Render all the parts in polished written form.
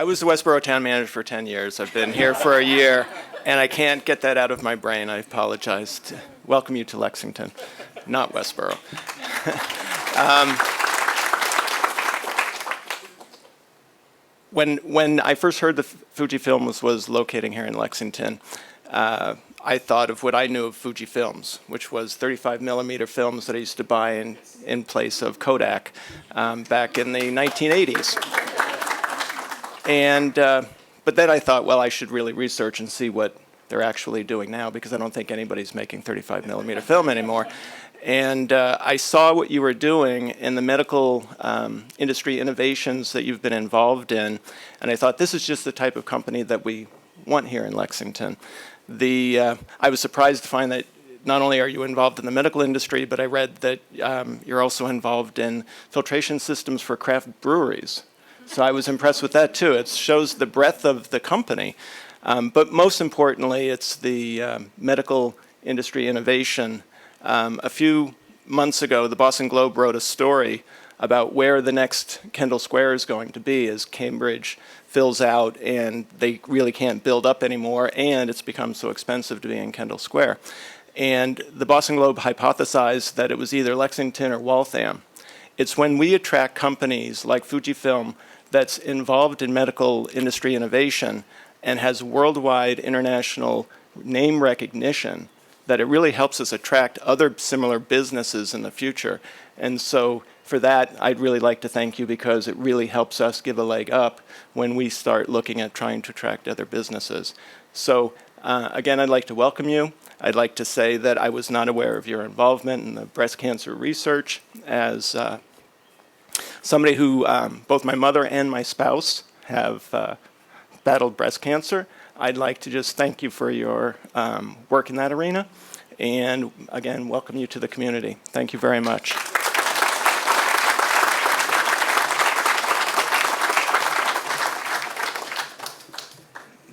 I was the Westboro town manager for 10 years. I've been here for a year, and I can't get that out of my brain. I apologize. Welcome you to Lexington, not Westboro. When I first heard the Fujifilm was locating here in Lexington, I thought of what I knew of Fuji films, which was 35 millimeter films that I used to buy in place of Kodak back in the 1980s. And but then I thought, well, I should really research and see what they're actually doing now, because I don't think anybody's making 35 millimeter film anymore. And I saw what you were doing in the medical industry innovations that you've been involved in, and I thought this is just the type of company that we want here in Lexington. I was surprised to find that not only are you involved in the medical industry, but I read that you're also involved in filtration systems for craft breweries. So I was impressed with that too. It shows the breadth of the company. But most importantly, it's the medical industry innovation. A few months ago, the Boston Globe wrote a story about where the next Kendall Square is going to be as Cambridge fills out and they really can't build up anymore, and it's become so expensive to be in Kendall Square. And the Boston Globe hypothesized that it was either Lexington or Waltham. It's when we attract companies like Fujifilm that's involved in medical industry innovation and has worldwide international name recognition that it really helps us attract other similar businesses in the future. And so for that, I'd really like to thank you, because it really helps us give a leg up when we start looking at trying to attract other businesses. So again, I'd like to welcome you. I'd like to say that I was not aware of your involvement in the breast cancer research. As somebody who, both my mother and my spouse have battled breast cancer, I'd like to just thank you for your work in that arena, and again, welcome you to the community. Thank you very much.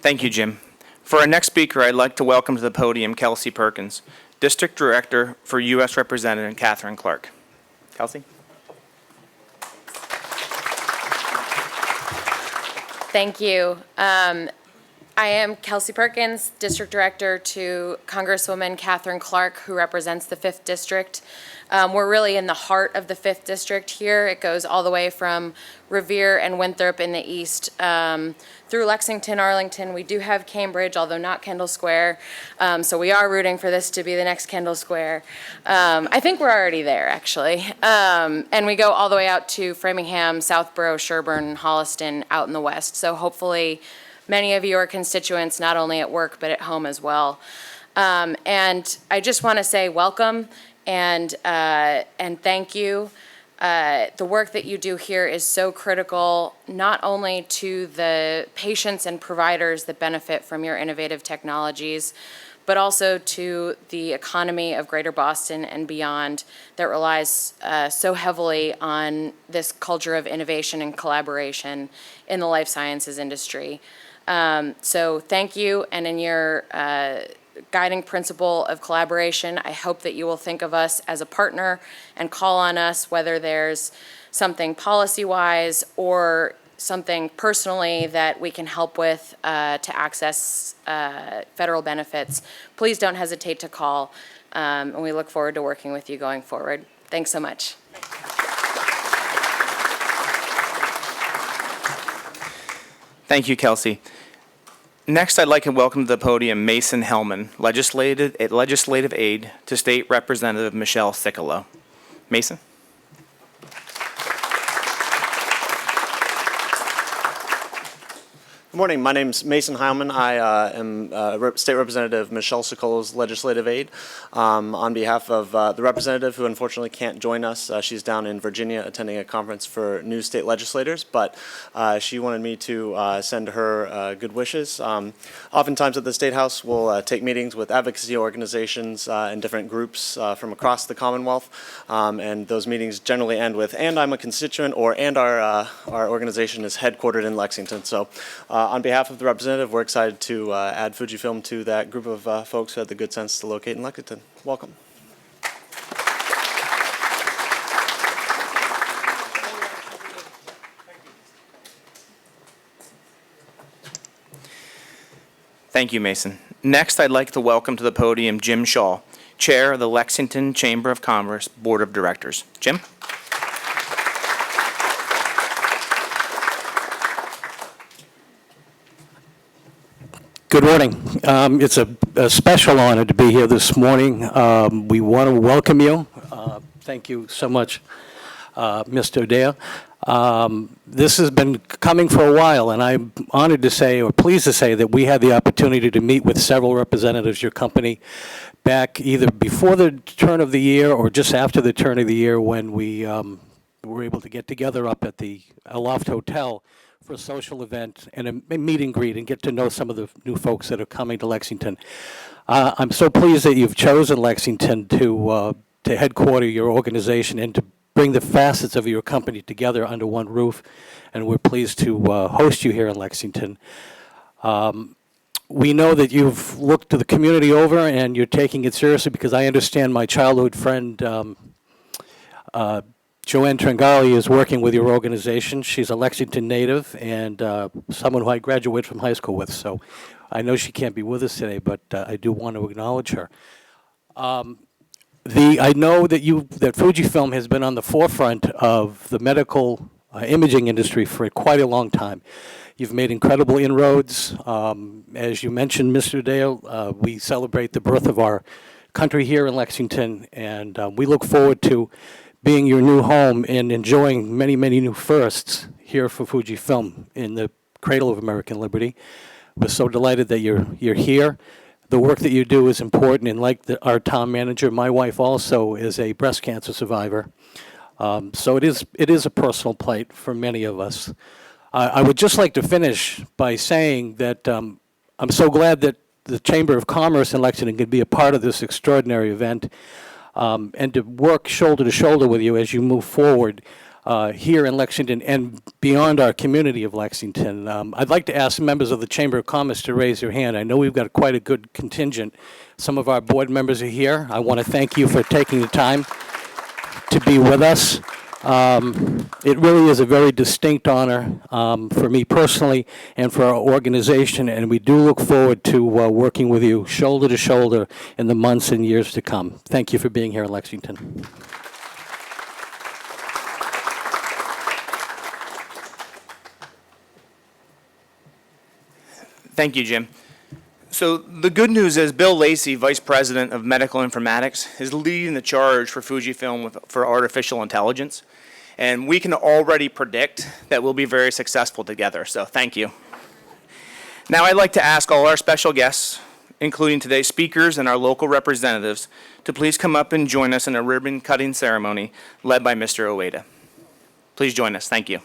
Thank you, Jim. For our next speaker, I'd like to welcome to the podium Kelsey Perkins, District Director for U.S. Representative Catherine Clark. Kelsey? Thank you. I am Kelsey Perkins, District Director to Congresswoman Catherine Clark, who represents the 5th District. We're really in the heart of the 5th District here. It goes all the way from Revere and Winthrop in the east through Lexington, Arlington. We do have Cambridge, although not Kendall Square. So we are rooting for this to be the next Kendall Square. I think we're already there, actually. And we go all the way out to Framingham, Southborough, Sherburne, Holliston, out in the west. So hopefully many of you are constituents, not only at work, but at home as well. And I just want to say welcome and thank you. The work that you do here is so critical, not only to the patients and providers that benefit from your innovative technologies, but also to the economy of Greater Boston and beyond that relies so heavily on this culture of innovation and collaboration in the life sciences industry. So thank you, and in your guiding principle of collaboration, I hope that you will think of us as a partner and call on us, whether there's something policy-wise or something personally that we can help with to access federal benefits. Please don't hesitate to call, and we look forward to working with you going forward. Thanks so much. Thank you, Kelsey. Next, I'd like to welcome to the podium Mason Hellman, legislative aide to State Representative Michelle Cicolo. Mason? Good morning. My name's Mason Heilman. I am State Representative Michelle Cicolo's legislative aide. On behalf of the representative, who unfortunately can't join us, she's down in Virginia attending a conference for new state legislators, but she wanted me to send her good wishes. Oftentimes at the State House, we'll take meetings with advocacy organizations and different groups from across the Commonwealth, and those meetings generally end with, "and I'm a constituent," or "and our organization is headquartered in Lexington." So on behalf of the representative, we're excited to add Fujifilm to that group of folks who had the good sense to locate in Lexington. Welcome. Thank you, Mason. Next, I'd like to welcome to the podium Jim Shaw, Chair of the Lexington Chamber of Commerce Board of Directors. Jim? Good morning. It's a special honor to be here this morning. We want to welcome you. Thank you so much, Mr. Adair. This has been coming for a while, and I'm honored to say, or pleased to say, that we had the opportunity to meet with several representatives of your company back either before the turn of the year or just after the turn of the year when we were able to get together up at the Loft Hotel for a social event and a meet and greet and get to know some of the new folks that are coming to Lexington. I'm so pleased that you've chosen Lexington to headquarter your organization and to bring the facets of your company together under one roof, and we're pleased to host you here in Lexington. We know that you've looked to the community over and you're taking it seriously, because I understand my childhood friend Joanne Tringali is working with your organization. She's a Lexington native and someone who I graduated from high school with, so I know she can't be with us today, but I do want to acknowledge her. I know that Fujifilm has been on the forefront of the medical imaging industry for quite a long time. You've made incredible inroads. As you mentioned, Mr. Dale, we celebrate the birth of our country here in Lexington, and we look forward to being your new home and enjoying many, many new firsts here for Fujifilm in the cradle of American liberty. We're so delighted that you're here. The work that you do is important, and like our town manager, my wife also is a breast cancer survivor. So it is a personal plight for many of us. I would just like to finish by saying that I'm so glad that the Chamber of Commerce in Lexington could be a part of this extraordinary event, and to work shoulder to shoulder with you as you move forward here in Lexington and beyond our community of Lexington. I'd like to ask members of the Chamber of Commerce to raise their hand. I know we've got quite a good contingent. Some of our board members are here. I want to thank you for taking the time to be with us. It really is a very distinct honor for me personally and for our organization, and we do look forward to working with you shoulder to shoulder in the months and years to come. Thank you for being here in Lexington. Thank you, Jim. So the good news is Bill Lacey, Vice President of Medical Informatics, is leading the charge for Fujifilm for artificial intelligence. And we can already predict that we'll be very successful together, so thank you. Now I'd like to ask all our special guests, including today's speakers and our local representatives, to please come up and join us in a ribbon-cutting ceremony led by Mr. Ueda. Please join us. Thank you.